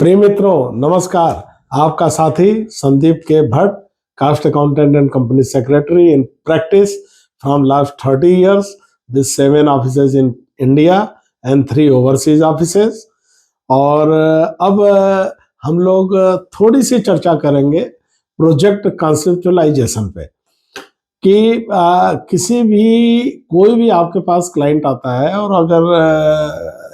प्रिय मित्रों, नमस्कार। आपका साथी संदीप के Bhatt, cast accountant and company secretary in practice from last 30 years with 7 offices in India and 3 overseas offices। और अब हम लोग थोड़ी सी चर्चा करेंगे प्रोजेक्ट कॉन्सेप्चुअलाइजेशन पे कि किसी भी कोई भी आपके पास क्लाइंट आता है और अगर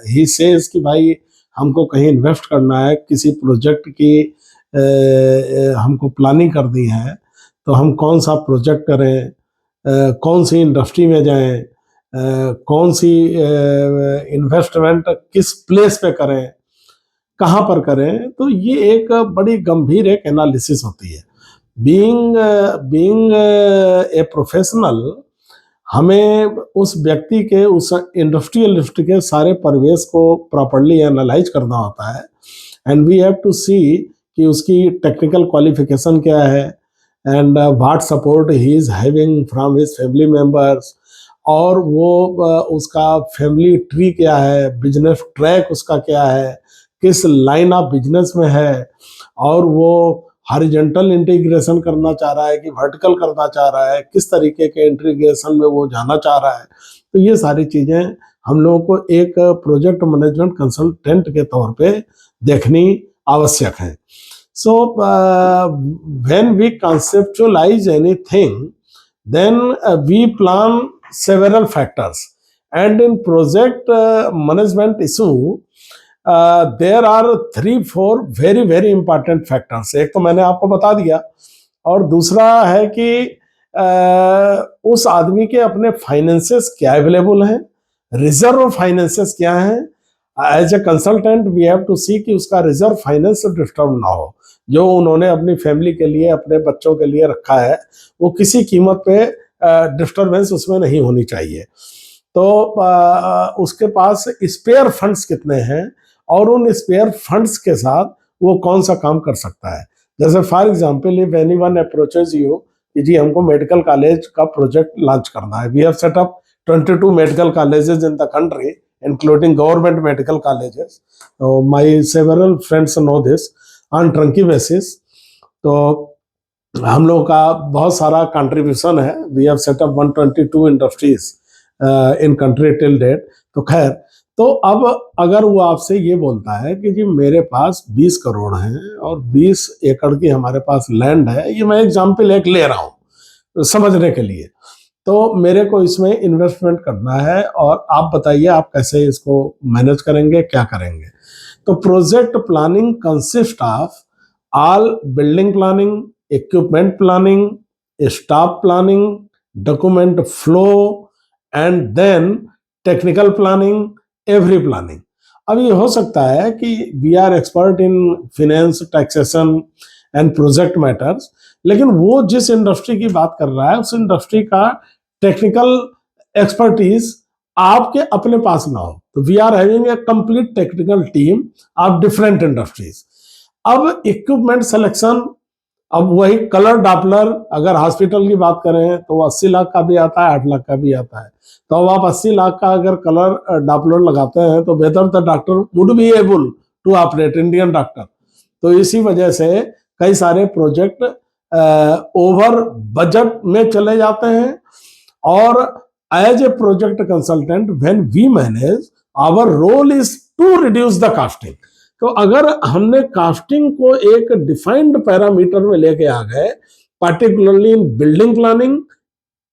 ही सेज कि भाई हमको कहीं इन्वेस्ट करना है, किसी प्रोजेक्ट की हमको प्लानिंग करनी है, तो हम कौन सा प्रोजेक्ट करें, कौन सी इंडस्ट्री में जाएं, कौन सी इन्वेस्टमेंट किस प्लेस पे करें, कहाँ पर करें। तो ये एक बड़ी गंभीर एक एनालिसिस होती है। बीइंग ए प्रोफेशनल, हमें उस व्यक्ति के, उस इंडस्ट्रियलिस्ट के सारे परिवेश को प्रॉपर्ली एनालाइज करना होता है and we have to see कि उसकी टेक्निकल क्वालिफिकेशन क्या है and what support he is having from his family members, और वो उसका फैमिली ट्री क्या है, बिजनेस ट्रैक उसका क्या है, किस लाइन ऑफ बिजनेस में है, और वो हॉरिजॉन्टल इंटीग्रेशन करना चाह रहा है कि वर्टिकल करना चाह रहा है, किस तरीके के इंटीग्रेशन में वो जाना चाह रहा है। तो ये सारी चीज़ें हम लोगों को एक प्रोजेक्ट मैनेजमेंट कंसल्टेंट के तौर पे देखनी आवश्यक है। So when we conceptualize anything then we plan several factors and in project management issue there are 3-4 very very important factors. एक तो मैंने आपको बता दिया, और दूसरा है कि उस आदमी के अपने फाइनेंसेस क्या अवेलेबल हैं, रिजर्व फाइनेंसेस क्या हैं। As a consultant we have to see कि उसका रिजर्व फाइनेंस डिस्टर्ब ना हो। जो उन्होंने अपनी फैमिली के लिए, अपने बच्चों के लिए रखा है, वो किसी कीमत पे डिस्टर्बेंस उसमें नहीं होनी चाहिए। तो उसके पास स्पेयर फंड्स कितने हैं और उन स्पेयर फंड्स के साथ वो कौन सा काम कर सकता है। जैसे for example, if anyone approaches you कि जी हमको मेडिकल कॉलेज का प्रोजेक्ट लॉन्च करना है, we have set up 22 medical colleges in the country including government medical colleges. तो my several friends know this on turnkey basis. तो हम लोग का बहुत सारा कंट्रीब्यूशन है। We have set up 122 industries in country till date. तो खैर, तो अब अगर वो आपसे ये बोलता है कि जी मेरे पास 20 करोड़ हैं और 20 एकड़ की हमारे पास लैंड है, ये मैं एग्जाम्पल एक ले रहा हूँ समझने के लिए, तो मेरे को इसमें इन्वेस्टमेंट करना है और आप बताइए आप कैसे इसको मैनेज करेंगे, क्या करेंगे। तो project planning consist of all building planning, equipment planning, staff planning, document flow and then technical planning, every planning. अब ये हो सकता है कि we are expert in finance, taxation and project matters, लेकिन वो जिस इंडस्ट्री की बात कर रहा है उस इंडस्ट्री का टेक्निकल एक्सपर्टीज आपके अपने पास ना हो। तो we are having a complete technical team of different industries. अब इक्विपमेंट सिलेक्शन, अब वही कलर डॉपलर, अगर हॉस्पिटल की बात करें तो 80 लाख का भी आता है, 8 लाख का भी आता है। तो अब आप 80 लाख का अगर कलर डॉपलर लगाते हैं तो बेहतर the doctor would be able to operate, Indian doctor. तो इसी वजह से कई सारे प्रोजेक्ट ओवर बजट में चले जाते हैं। और as a project consultant when we manage, our role is to reduce the costing. तो अगर हमने कास्टिंग को एक डिफाइंड पैरामीटर में लेके आ गए, particularly in building planning,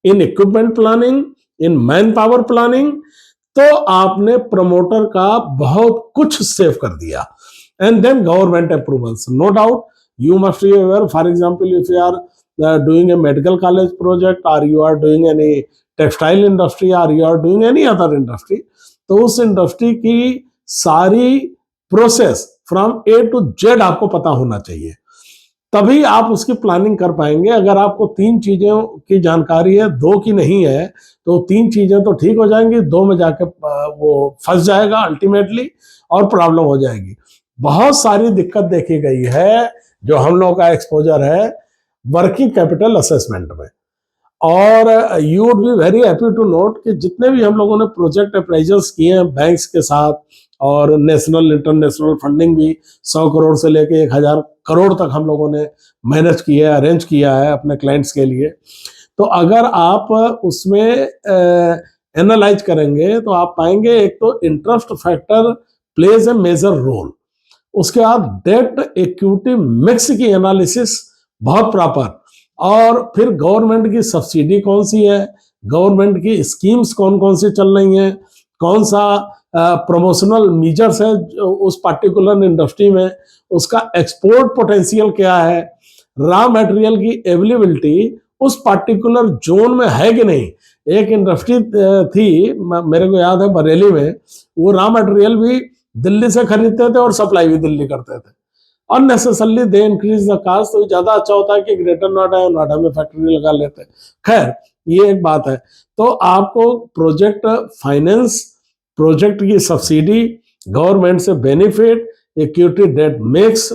in equipment planning, in man power planning, तो आपने प्रमोटर का बहुत कुछ सेव कर दिया। And then government approvals, no doubt you must be aware, for example, if you are doing a medical college project or you are doing any textile industry or you are doing any other industry, तो उस industry की सारी process from A to Z आपको पता होना चाहिए, तभी आप उसकी प्लानिंग कर पाएंगे। अगर आपको 3 चीजों की जानकारी है, 2 की नहीं है, तो 3 चीजें तो ठीक हो जाएंगी, 2 में जाके वो फंस जाएगा अल्टीमेटली और प्रॉब्लम हो जाएगी। बहुत सारी दिक्कत देखी गई है। जो हम लोगों का एक्सपोजर है वर्किंग कैपिटल असेसमेंट में, और you would be very happy to note कि जितने भी हम लोगों ने प्रोजेक्ट अप्राइजल्स किए हैं बैंक्स के साथ और नेशनल इंटरनेशनल फंडिंग भी 100 करोड़ से लेके 1000 करोड़ तक हम लोगों ने मैनेज किया है, अरेंज किया है अपने क्लाइंट्स के लिए। तो अगर आप उसमें एनालाइज करेंगे तो आप पाएंगे एक तो interest factor plays a major role, उसके बाद डेट इक्विटी मिक्स की एनालिसिस बहुत प्रॉपर, और फिर गवर्नमेंट की सब्सिडी कौन सी है, गवर्नमेंट की स्कीम्स कौन कौन सी चल रही हैं, कौन सा प्रमोशनल मीजर्स है उस पार्टिकुलर इंडस्ट्री में, उसका एक्सपोर्ट पोटेंशियल क्या है, रॉ मटेरियल की अवेलेबिलिटी उस पार्टिकुलर जोन में है कि नहीं। एक इंडस्ट्री थी मेरे को याद है बरेली में, वो रॉ मटेरियल भी दिल्ली से खरीदते थे और सप्लाई भी दिल्ली करते थे। Unnecessarily they increase the cost, तो ज्यादा अच्छा होता है कि ग्रेटर नोएडा या नोएडा में फैक्ट्री लगा लेते हैं। खैर ये एक बात है। तो आपको प्रोजेक्ट फाइनेंस, प्रोजेक्ट की सब्सिडी, गवर्नमेंट से बेनिफिट, इक्विटी डेट मिक्स,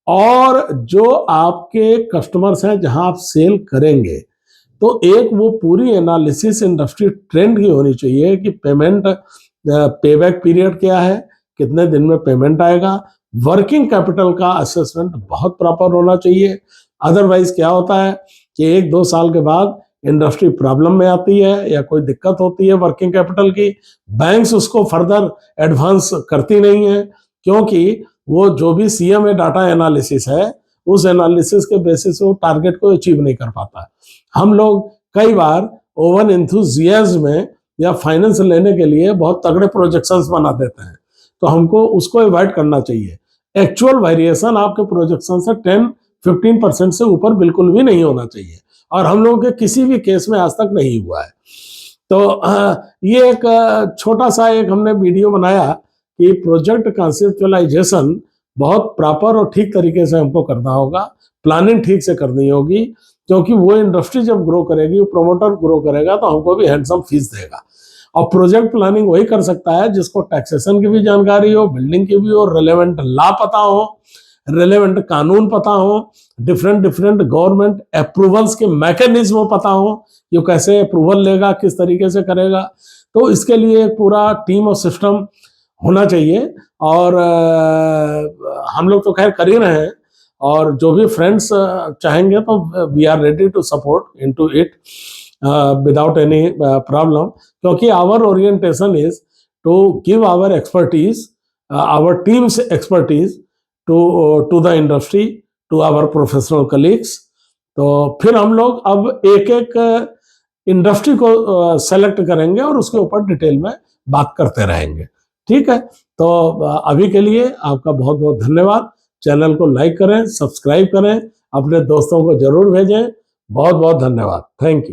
और जो आपके कस्टमर्स हैं जहां आप सेल करेंगे, तो एक वो पूरी एनालिसिस इंडस्ट्री ट्रेंड की होनी चाहिए कि पेमेंट पेबैक पीरियड क्या है, कितने दिन में पेमेंट आएगा, वर्किंग कैपिटल का असेसमेंट बहुत प्रॉपर होना चाहिए। अदरवाइज क्या होता है कि 1-2 साल के बाद इंडस्ट्री प्रॉब्लम में आती है या कोई दिक्कत होती है वर्किंग कैपिटल की, बैंक्स उसको फर्दर एडवांस करती नहीं है, क्योंकि वो जो भी सीएमए डाटा एनालिसिस है उस एनालिसिस के बेसिस पे वो टारगेट को अचीव नहीं कर पाता है। हम लोग कई बार ओवर एंथुजियाज्म में या फाइनेंस लेने के लिए बहुत तगड़े प्रोजेक्शंस बना देते हैं, तो हमको उसको अवॉइड करना चाहिए। एक्चुअल वेरिएशन आपके प्रोजेक्शन से 10-15% से ऊपर बिल्कुल भी नहीं होना चाहिए, और हम लोगों के किसी भी केस में आज तक नहीं हुआ है। तो ये एक छोटा सा एक हमने वीडियो बनाया कि प्रोजेक्ट कंसेप्चुअलाइजेशन बहुत प्रॉपर और ठीक तरीके से हमको करना होगा, प्लानिंग ठीक से करनी होगी, क्योंकि वो इंडस्ट्री जब ग्रो करेगी, वो प्रमोटर ग्रो करेगा तो हमको भी हैंडसम फीस देगा। और प्रोजेक्ट प्लानिंग वही कर सकता है जिसको टैक्सेशन की भी जानकारी हो, बिल्डिंग की भी हो, रिलेवेंट लॉ पता हो, रिलेवेंट कानून पता हो, डिफरेंट गवर्नमेंट अप्रूवल्स के मैकेनिज्म पता हो, ये कैसे अप्रूवल लेगा, किस तरीके से करेगा। तो इसके लिए एक पूरा टीम और सिस्टम होना चाहिए, और हम लोग तो खैर कर ही रहे हैं, और जो भी फ्रेंड्स चाहेंगे तो we are ready to support into it without any problem, क्योंकि our orientation is to give our expertise, our teams expertise to the industry, to our professional colleagues. तो फिर हम लोग अब एक एक इंडस्ट्री को सेलेक्ट करेंगे और उसके ऊपर डिटेल में बात करते रहेंगे। ठीक है, तो अभी के लिए आपका बहुत बहुत धन्यवाद। चैनल को लाइक करें, सब्सक्राइब करें, अपने दोस्तों को जरूर भेजें। बहुत बहुत धन्यवाद। Thank you.